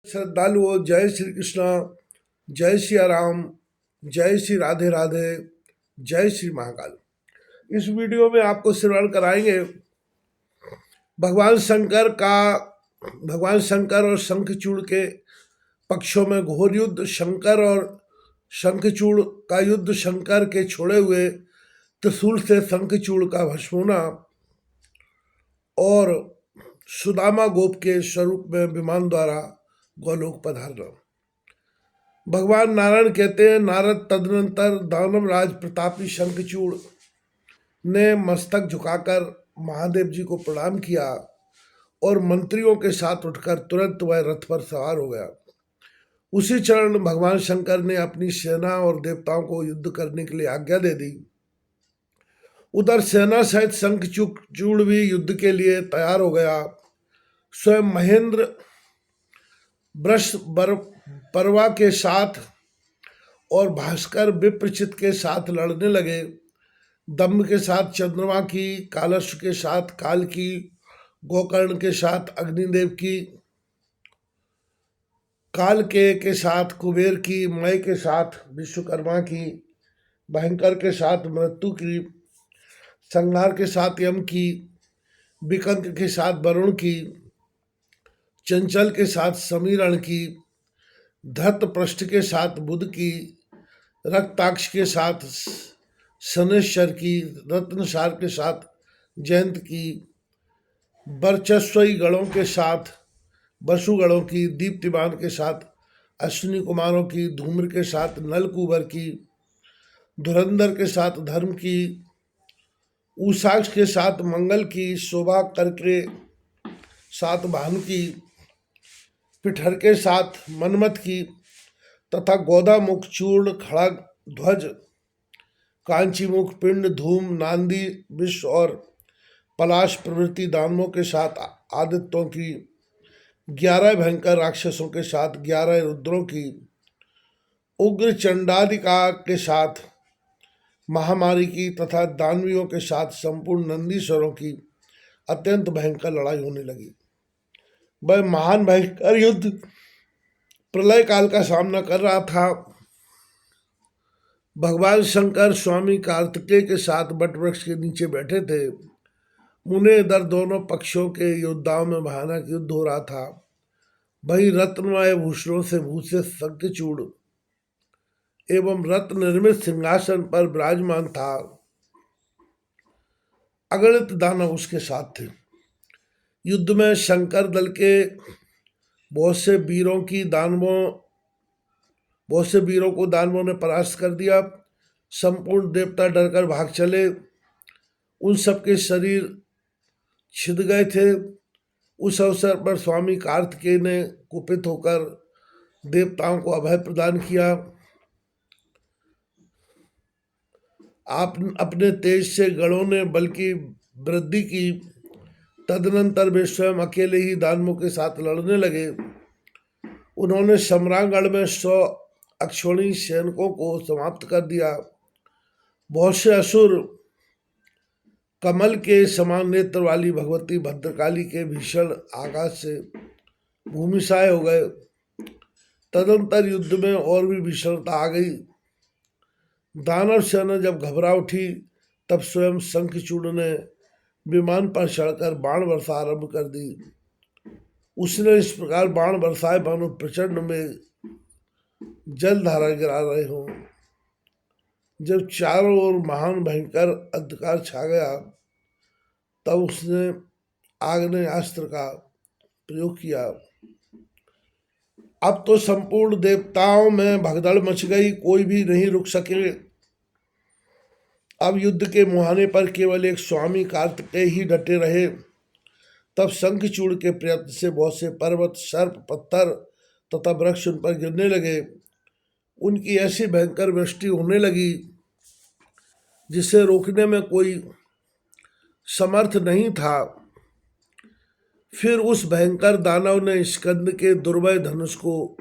श्रद्धालुओं, जय श्री कृष्णा, जय सिया राम, जय श्री राधे राधे, जय श्री महाकाल। इस वीडियो में आपको श्रवण कराएंगे भगवान शंकर और शंखचूड़ के पक्षों में घोर युद्ध। शंकर और शंखचूड़ का युद्ध, शंकर के छोड़े हुए त्रिशूल से शंखचूड़ का भस्म होना और सुदामा गोप के स्वरूप में विमान द्वारा गोलोक पधारना। भगवान नारायण कहते हैं, नारद तदनंतर दानव राज प्रतापी शंखचूड़ ने मस्तक झुकाकर महादेव जी को प्रणाम किया और मंत्रियों के साथ उठकर तुरंत वह रथ पर सवार हो गया। उसी क्षण भगवान शंकर ने अपनी सेना और देवताओं को युद्ध करने के लिए आज्ञा दे दी। उधर सेना सहित शंखचूड़ भी युद्ध के लिए तैयार हो गया। स्वयं महेंद्र वृष परवा के साथ और भास्कर विप्रचित के साथ लड़ने लगे। दम्भ के साथ चंद्रमा की, कालस्व के साथ काल की, गोकर्ण के साथ अग्निदेव की, काल के साथ कुबेर की, मय के साथ विश्वकर्मा की, भयंकर के साथ मृत्यु की, संहार के साथ यम की, विकंक के साथ वरुण की, चंचल के साथ समीरण की, धृत पृष्ठ के साथ बुध की, रक्ताक्ष के साथ शनेश्वर की, रत्नसार के साथ जयंत की, वर्चस्वी गणों के साथ वसुगणों की, दीप्तिमान के साथ अश्विनी कुमारों की, धूम्र के साथ नलकुबर की, धुरंधर के साथ धर्म की, उषाक्ष के साथ मंगल की, शोभा कर के साथ भानु की, पिठर के साथ मनमत की, तथा गोदा मुख, चूर्ण, खड़ग, ध्वज, कांची मुख, पिंड, धूम, नांदी, विश्व और पलाश प्रभृति दानवों के साथ आदित्यों की, 11 भयंकर राक्षसों के साथ 11 रुद्रों की, उग्र चंडादिका के साथ महामारी की, तथा दानवियों के साथ संपूर्ण नंदीश्वरों की अत्यंत भयंकर लड़ाई होने लगी। वह महान भयंकर युद्ध प्रलय काल का सामना कर रहा था। भगवान शंकर स्वामी कार्तिकेय के साथ वटवृक्ष के नीचे बैठे थे। उन्हें इधर दोनों पक्षों के योद्धाओं में भयानक युद्ध हो रहा था। वही रत्नमय भूषणों से भूषित शंखचूड़ एवं रत्न निर्मित सिंहासन पर विराजमान था। अगणित दानव उसके साथ थे। युद्ध में शंकर दल के बहुत से वीरों को दानवों ने परास्त कर दिया। संपूर्ण देवता डरकर भाग चले। उन सबके शरीर छिद गए थे। उस अवसर पर स्वामी कार्तिकेय ने कुपित होकर देवताओं को अभय प्रदान किया। आप अपने तेज से गणों ने बल की वृद्धि की। तदनंतर वे स्वयं अकेले ही दानवों के साथ लड़ने लगे। उन्होंने सम्रांगण में 100 अक्षौणी सैनिकों को समाप्त कर दिया। बहुत से असुर कमल के समान नेत्र वाली भगवती भद्रकाली के भीषण आघात से भूमिशाय हो गए। तदंतर युद्ध में और भी भीषणता आ गई। दानव सेना जब घबरा उठी तब स्वयं शंखचूड़ ने विमान पर चढ़कर बाण वर्षा आरंभ कर दी। उसने इस प्रकार बाण बरसाए मानो प्रचंड में जलधारा गिरा रहे हों। जब चारों ओर महान भयंकर अंधकार छा गया तब उसने आग्नेय अस्त्र का प्रयोग किया। अब तो संपूर्ण देवताओं में भगदड़ मच गई। कोई भी नहीं रुक सके। अब युद्ध के मुहाने पर केवल एक स्वामी कार्तिकेय ही डटे रहे। तब शंखचूड़ के प्रयत्न से बहुत से पर्वत, सर्प, पत्थर तथा वृक्ष उन पर गिरने लगे। उनकी ऐसी भयंकर वृष्टि होने लगी जिसे रोकने में कोई समर्थ नहीं था। फिर उस भयंकर दानव ने स्कंद के दुर्भय धनुष को,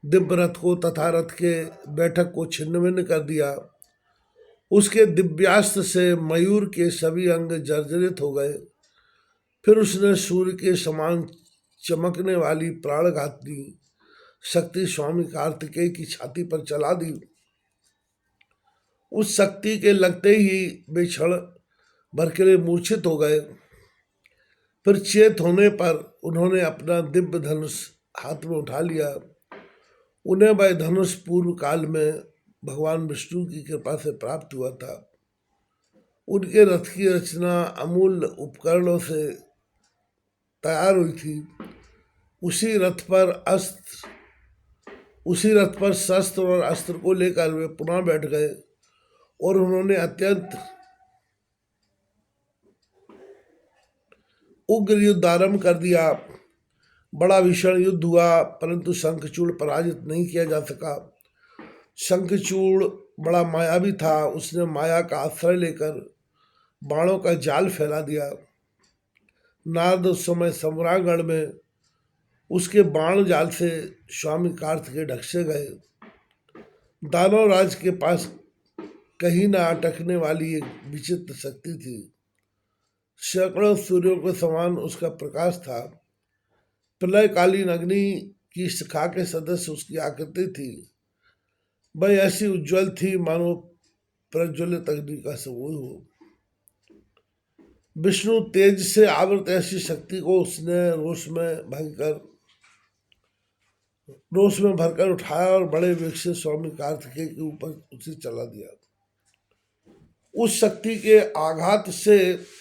दिव्य रथ को तथा रथ के बैठक को छिन्न भिन्न कर दिया। उसके दिव्यास्त्र से मयूर के सभी अंग जर्जरित हो गए। फिर उसने सूर्य के समान चमकने वाली प्राणघाती शक्ति स्वामी कार्तिकेय की छाती पर चला दी। उस शक्ति के लगते ही वे क्षण भर के लिए मूर्छित हो गए। फिर चेत होने पर उन्होंने अपना दिव्य धनुष हाथ में उठा लिया। उन्हें वह धनुष पूर्व काल में भगवान विष्णु की कृपा से प्राप्त हुआ था। उनके रथ की रचना अमूल्य उपकरणों से तैयार हुई थी। उसी रथ पर शस्त्र और अस्त्र को लेकर वे पुनः बैठ गए और उन्होंने अत्यंत उग्र युद्ध आरंभ कर दिया। बड़ा भीषण युद्ध हुआ, परंतु शंखचूड़ पराजित नहीं किया जा सका। शंखचूड़ बड़ा मायावी था। उसने माया का आश्रय लेकर बाणों का जाल फैला दिया। नारद उस समय सम्रांगण में उसके बाण जाल से स्वामी कार्तिकेय ढकसे गए। दानव राज के पास कहीं न अटकने वाली एक विचित्र शक्ति थी। सैकड़ों सूर्यों के समान उसका प्रकाश था। प्रलयकालीन अग्नि की शिखा के सदस्य उसकी आकृति थी। वह ऐसी उज्जवल थी मानो प्रज्वलित अग्नि का समूह हो। विष्णु तेज से आवृत ऐसी शक्ति को उसने रोष में भरकर उठाया और बड़े वेग से स्वामी कार्तिकेय के ऊपर उसे चला दिया। उस शक्ति के आघात से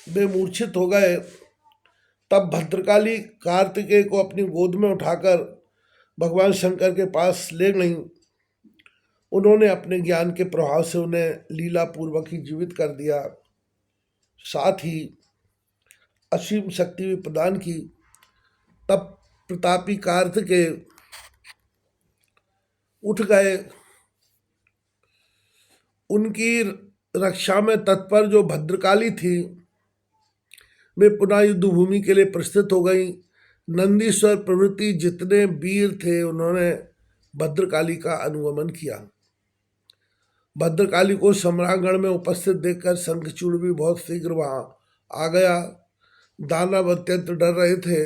वे मूर्छित हो गए। तब भद्रकाली कार्तिकेय को अपनी गोद में उठाकर भगवान शंकर के पास ले गईं। उन्होंने अपने ज्ञान के प्रभाव से उन्हें लीला पूर्वक ही जीवित कर दिया, साथ ही असीम शक्ति भी प्रदान की। तब प्रतापी कार्तिकेय उठ गए। उनकी रक्षा में तत्पर जो भद्रकाली थी वे पुनः युद्ध भूमि के लिए प्रस्थित हो गई। नंदीश्वर प्रभृति जितने वीर थे उन्होंने भद्रकाली का अनुगमन किया। भद्रकाली को सम्रांगण में उपस्थित देखकर शंखचूड़ भी बहुत शीघ्र वहां आ गया। दानव अत्यंत डर रहे थे।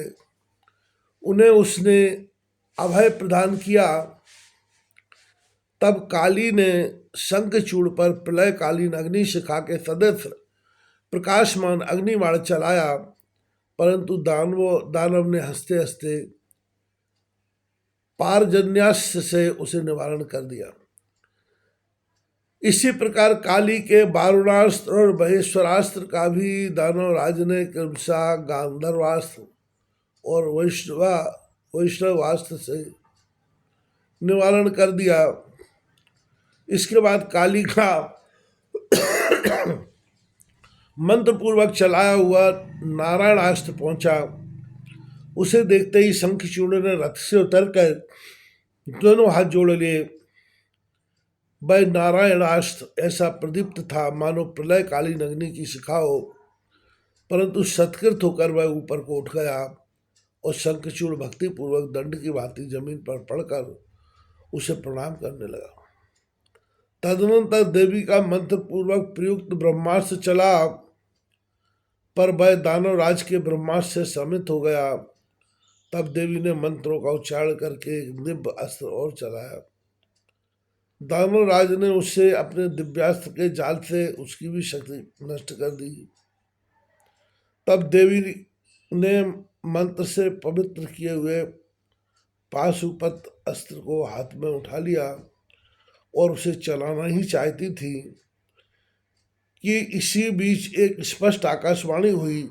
उन्हें उसने अभय प्रदान किया। तब काली ने शंखचूड़ पर प्रलयकालीन अग्नि शिखा के सदस्य प्रकाशमान अग्निबाण चलाया, परंतु दानव ने हंसते हंसते पारजन्यास्त्र से उसे निवारण कर दिया। इसी प्रकार काली के वारुणास्त्र और महेश्वरास्त्र का भी दानव राज ने क्रमशः गांधर्वास्त्र और वैष्णवास्त्र से निवारण कर दिया। इसके बाद काली का मंत्रपूर्वक चलाया हुआ नारायणास्त्र पहुंचा। उसे देखते ही शंखचूड़ ने रथ से उतरकर दोनों हाथ जोड़ लिए। वह नारायणास्त्र ऐसा प्रदीप्त था मानो प्रलयकालीन अग्नि की शिखा हो, परंतु सत्कृत होकर वह ऊपर को उठ गया और शंखचूड़ भक्तिपूर्वक दंड की भांति जमीन पर पड़कर उसे प्रणाम करने लगा। तदनंतर देवी का मंत्र पूर्वक प्रयुक्त ब्रह्मास्त्र चला, पर वह दानव राज के ब्रह्मास्त्र से सम्मित हो गया। तब देवी ने मंत्रों का उच्चारण करके एक दिव्य अस्त्र और चलाया। दानव राज ने उससे अपने दिव्यास्त्र के जाल से उसकी भी शक्ति नष्ट कर दी। तब देवी ने मंत्र से पवित्र किए हुए पाशुपत अस्त्र को हाथ में उठा लिया और उसे चलाना ही चाहती थी कि इसी बीच एक स्पष्ट आकाशवाणी हुई।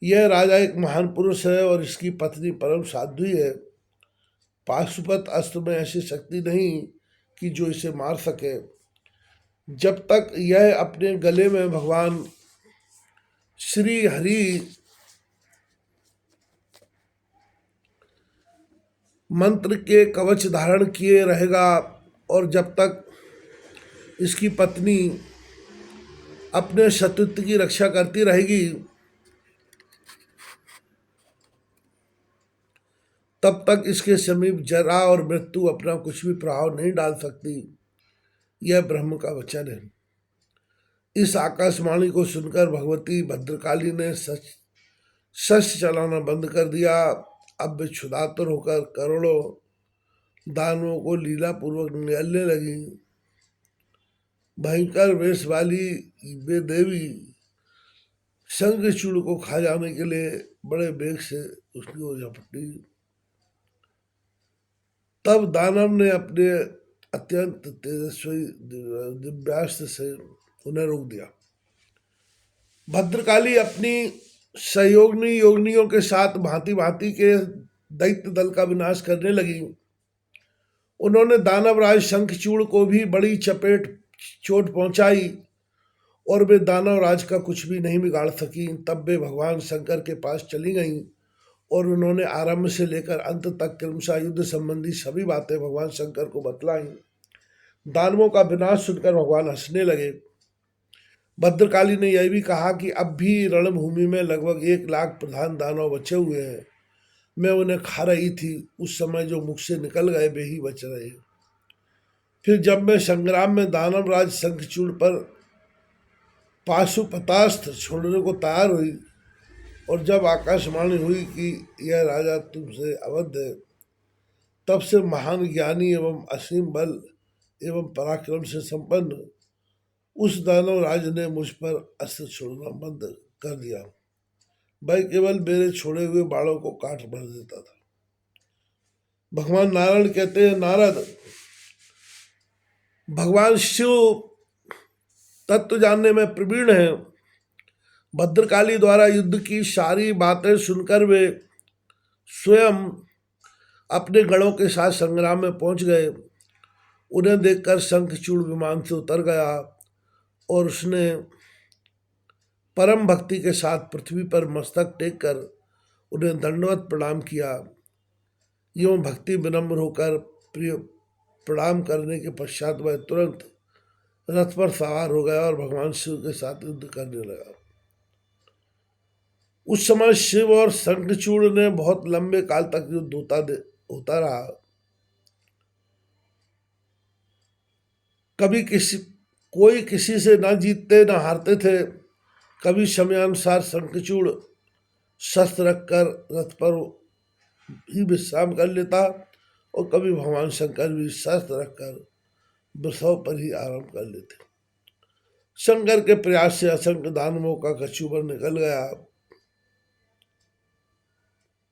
यह राजा एक महान पुरुष है और इसकी पत्नी परम साध्वी है। पाशुपत अस्त्र में ऐसी शक्ति नहीं कि जो इसे मार सके। जब तक यह अपने गले में भगवान श्री हरि मंत्र के कवच धारण किए रहेगा और जब तक इसकी पत्नी अपने शत्रुत्व की रक्षा करती रहेगी, तब तक इसके समीप जरा और मृत्यु अपना कुछ भी प्रभाव नहीं डाल सकती। यह ब्रह्म का वचन है। इस आकाशवाणी को सुनकर भगवती भद्रकाली ने शस्त्र चलाना बंद कर दिया। अब वे क्षुधातुर होकर करोड़ों दानवों को लीला पूर्वक निगलने लगी। भयंकर वेश वाली वे देवी शंखचूड़ को खा जाने के लिए बड़े वेग से उसकी ओर झपटी। तब दानव ने अपने अत्यंत तेजस्वी दिव्यास्त्र से उन्हें रोक दिया। भद्रकाली अपनी सहयोगिनी योगिनियों के साथ भांति भांति के दैत्य दल का विनाश करने लगी। उन्होंने दानवराज शंखचूड़ को भी बड़ी चोट पहुंचाई और वे दानवराज का कुछ भी नहीं बिगाड़ सकी। तब वे भगवान शंकर के पास चली गईं और उन्होंने आरंभ से लेकर अंत तक क्रमशः युद्ध संबंधी सभी बातें भगवान शंकर को बतलाई। दानवों का विनाश सुनकर भगवान हंसने लगे। भद्रकाली ने यह भी कहा कि अब भी रणभूमि में लगभग 1,00,000 प्रधान दानव बचे हुए हैं। मैं उन्हें खा रही थी, उस समय जो मुख से निकल गए वे ही बच रहे। फिर जब मैं संग्राम में दानवराज शंखचूड़ पर पाशुपतास्त्र छोड़ने को तैयार हुई और जब आकाशवाणी हुई कि यह राजा तुमसे अवध है, तब से महान ज्ञानी एवं असीम बल एवं पराक्रम से संपन्न उस दानवराज ने मुझ पर अस्त्र छोड़ना बंद कर दिया। वह केवल मेरे छोड़े हुए बाणों को काट भर देता था। भगवान नारायण कहते हैं, नारद, भगवान शिव तत्व जानने में प्रवीण है। भद्रकाली द्वारा युद्ध की सारी बातें सुनकर वे स्वयं अपने गणों के साथ संग्राम में पहुंच गए। उन्हें देखकर शंखचूड़ विमान से उतर गया और उसने परम भक्ति के साथ पृथ्वी पर मस्तक टेक कर उन्हें दंडवत प्रणाम किया। यूं भक्ति विनम्र होकर प्रिय प्रणाम करने के पश्चात वह तुरंत रथ पर सवार हो गया और भगवान शिव के साथ युद्ध करने लगा। उस समय शिव और शंखचूड़ ने बहुत लंबे काल तक युद्ध होता रहा। कभी कोई किसी से न जीतते न हारते थे। कभी समयानुसार शंखचूड़ शस्त्र रखकर रथ पर ही विश्राम कर लेता और कभी भगवान शंकर भी शस्त्र रखकर वृषभ पर ही आराम कर लेते। शंकर के प्रयास से असंख्य दानवों का कछुवर निकल गया।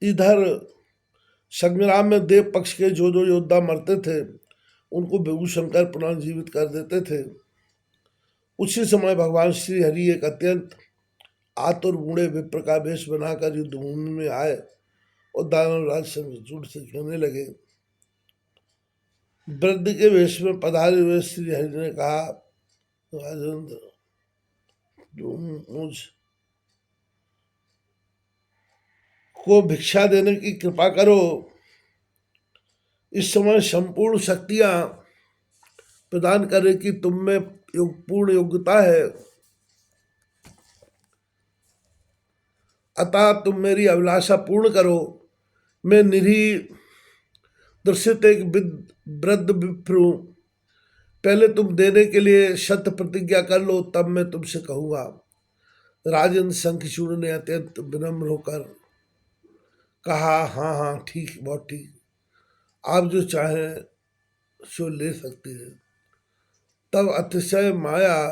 इधर संग्राम में देव पक्ष के जो जो योद्धा मरते थे उनको विभूशंकर पुनर्जीवित कर देते थे। उसी समय भगवान श्री हरि एक अत्यंत आतुर बूढ़े विप्र का वेश बनाकर युद्ध भूमि में आए और दानवराज शंखचूड़ से कहने लगे। वृद्ध के वेश में पधारे हुए श्री हरि ने कहा, राजेंद्र, तुम मुझ को भिक्षा देने की कृपा करो। इस समय संपूर्ण शक्तियां प्रदान करे कि तुम में पूर्ण योग्यता है, अतः तुम मेरी अभिलाषा पूर्ण करो। मैं निरीह दृश्यत एक वृद्ध विप्र हूं। पहले तुम देने के लिए शत प्रतिज्ञा कर लो, तब मैं तुमसे कहूंगा। राजेंद्र शंखचूड़ ने अत्यंत विनम्र होकर कहा, हाँ हाँ ठीक, बहुत ठीक, आप जो चाहें सो ले सकते हैं। तब अतिशय माया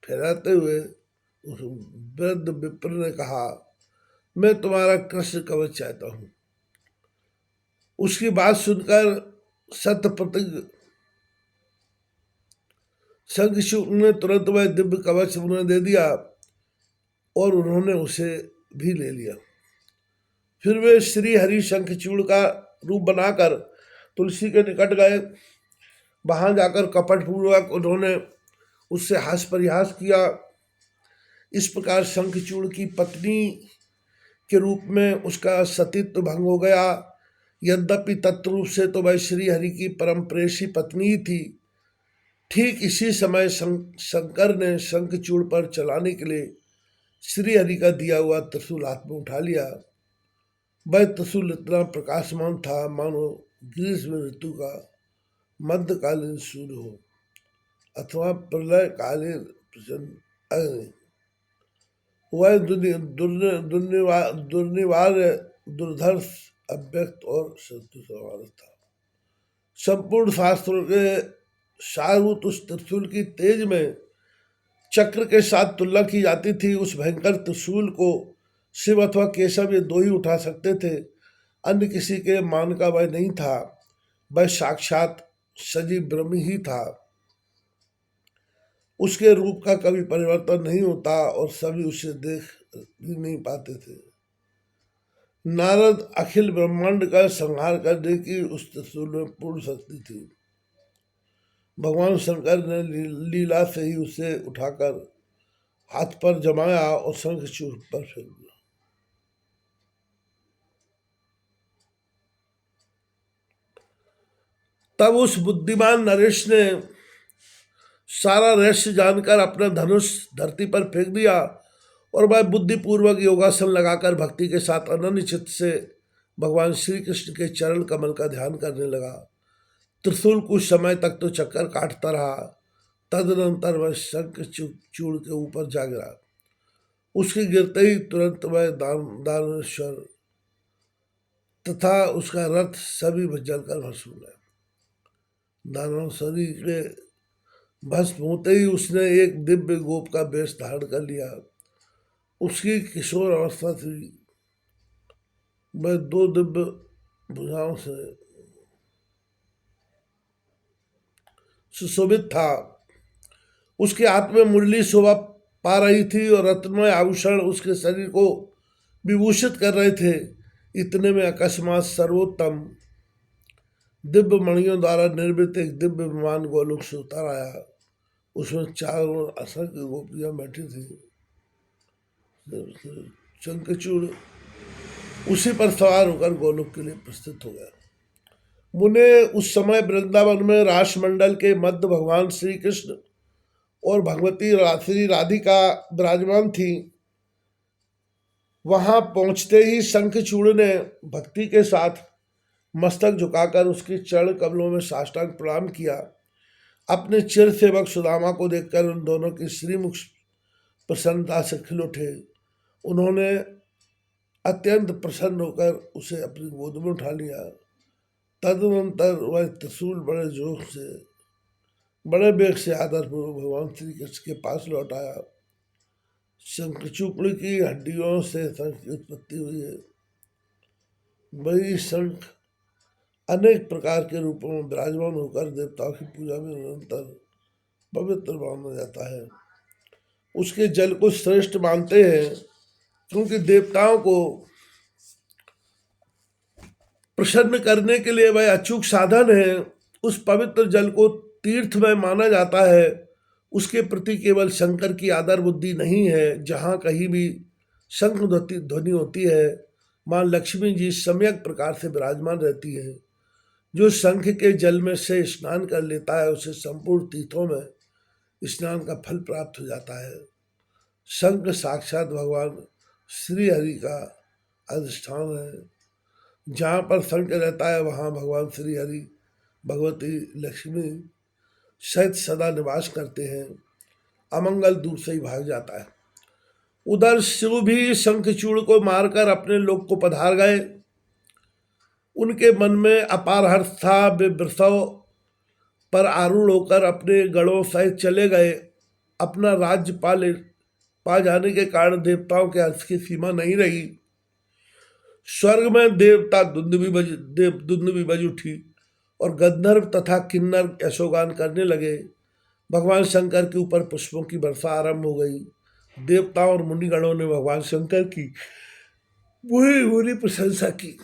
फैलाते हुए उस वृद्ध विप्र ने कहा, मैं तुम्हारा कृष्ण कवच चाहता हूं। उसकी बात सुनकर शतप्रतिज्ञ शंखचूड़ ने तुरंत वह दिव्य कवच उन्हें दे दिया और उन्होंने उसे भी ले लिया। फिर वे श्री हरि शंखचूड़ का रूप बनाकर तुलसी के निकट गए। वहां जाकर कपट पूर्वक उन्होंने उससे हास परिहास किया। इस प्रकार शंखचूड़ की पत्नी के रूप में उसका सतीत्व भंग हो गया। यद्यपि तत्रूप से तो वह श्री हरि की परम प्रेयसी पत्नी थी। ठीक इसी समय शंकर ने शंखचूड़ पर चलाने के लिए श्री हरि का दिया हुआ त्रिशूल हाथ में उठा लिया। वह त्रिशूल इतना प्रकाशमान था मानो ग्रीष्म ऋतु का मध्यकालीन सूर्य हो अथवा प्रलय कालीन प्रचंड अग्नि। वह दुर्निवार्य दुर्धर्ष अव्यक्त और सत्य समानता था। संपूर्ण शास्त्रों के सारभूत उस त्रिशूल की तेज में चक्र के साथ तुलना की जाती थी। उस भयंकर त्रिशूल को शिव अथवा केशव ये दो ही उठा सकते थे, अन्य किसी के मान का वह नहीं था। वह साक्षात सजीव ब्रह्म ही था। उसके रूप का कभी परिवर्तन नहीं होता और सभी उसे देख भी नहीं पाते थे। नारद अखिल ब्रह्मांड का संहार करने की उस त्रिशूल में पूर्ण शक्ति थी। भगवान शंकर ने लीला से ही उसे उठाकर हाथ पर जमाया और शंखचूड़ पर फेंक दिया। तब उस बुद्धिमान नरेश ने सारा रहस्य जानकर अपना धनुष धरती पर फेंक दिया और वह बुद्धिपूर्वक योगासन लगाकर भक्ति के साथ अनन्य चित्त से भगवान श्री कृष्ण के चरण कमल का ध्यान करने लगा। त्रिशूल कुछ समय तक तो चक्कर काटता रहा, तदनंतर वह शंखचूड़ के ऊपर जा गिरा। उसके गिरते ही तुरंत वह दानवेश्वर तथा उसका रथ सभी जलकर भस्म हो गए। दानवेश्वरी के भस्म होते ही उसने एक दिव्य गोप का वेश धारण कर लिया। उसकी किशोर अवस्था थी। वह दो दिव्य भुजाओं से सुशोभित था। उसके हाथ में मुरली शोभा पा रही थी और रत्नमय आभूषण उसके शरीर को विभूषित कर रहे थे। इतने में अकस्मात सर्वोत्तम दिव्य मणियों द्वारा निर्मित एक दिव्य विमान गोलोक से उतर आया। उसमें चारों असंख्य गोपियां बैठी थी। शंखचूड़ उसी पर सवार होकर गोलोक के लिए प्रस्थित हो गया। मुने उस समय वृंदावन में रासमंडल के मध्य भगवान श्री कृष्ण और भगवती श्री राधिका विराजमान थी। वहां पहुंचते ही शंखचूड़ ने भक्ति के साथ मस्तक झुकाकर उसके चरण कमलों में साष्टांग प्रणाम किया। अपने चिर सेवक सुदामा को देखकर उन दोनों की श्रीमुख प्रसन्नता से खिल उठे। उन्होंने अत्यंत प्रसन्न होकर उसे अपनी गोद में उठा लिया। तदनंतर वह त्रिशूल बड़े वेग से आदरपूर्वक भगवान श्री कृष्ण के पास लौट आया। शंखचूड़ की हड्डियों से शंख की उत्पत्ति हुई है। वही शंख अनेक प्रकार के रूपों में विराजमान होकर देवताओं की पूजा में निरंतर पवित्र माना जाता है। उसके जल को श्रेष्ठ मानते हैं क्योंकि देवताओं को प्रसन्न करने के लिए वह अचूक साधन है। उस पवित्र जल को तीर्थ में माना जाता है। उसके प्रति केवल शंकर की आदर बुद्धि नहीं है। जहाँ कहीं भी शंख ध्वनि होती है, माँ लक्ष्मी जी सम्यक प्रकार से विराजमान रहती है। जो शंख के जल में से स्नान कर लेता है उसे संपूर्ण तीर्थों में स्नान का फल प्राप्त हो जाता है। शंख साक्षात भगवान श्री हरि का अधिष्ठान है। जहाँ पर शंख रहता है वहाँ भगवान श्री हरि भगवती लक्ष्मी सहित सदा निवास करते हैं। अमंगल दूर से ही भाग जाता है। उधर शिव भी शंखचूड़ को मारकर अपने लोक को पधार गए। उनके मन में अपार हर्ष था। वे वृषभ पर आरूढ़ होकर अपने गणों सहित चले गए। अपना राज्य पा जाने के कारण देवताओं के हर्ष की सीमा नहीं रही। स्वर्ग में देवता दुंदुभी बज उठी और गंधर्व तथा किन्नर यशोगान करने लगे। भगवान शंकर के ऊपर पुष्पों की वर्षा आरंभ हो गई। देवताओं और मुनिगणों ने भगवान शंकर की बुरी बुरी प्रशंसा की।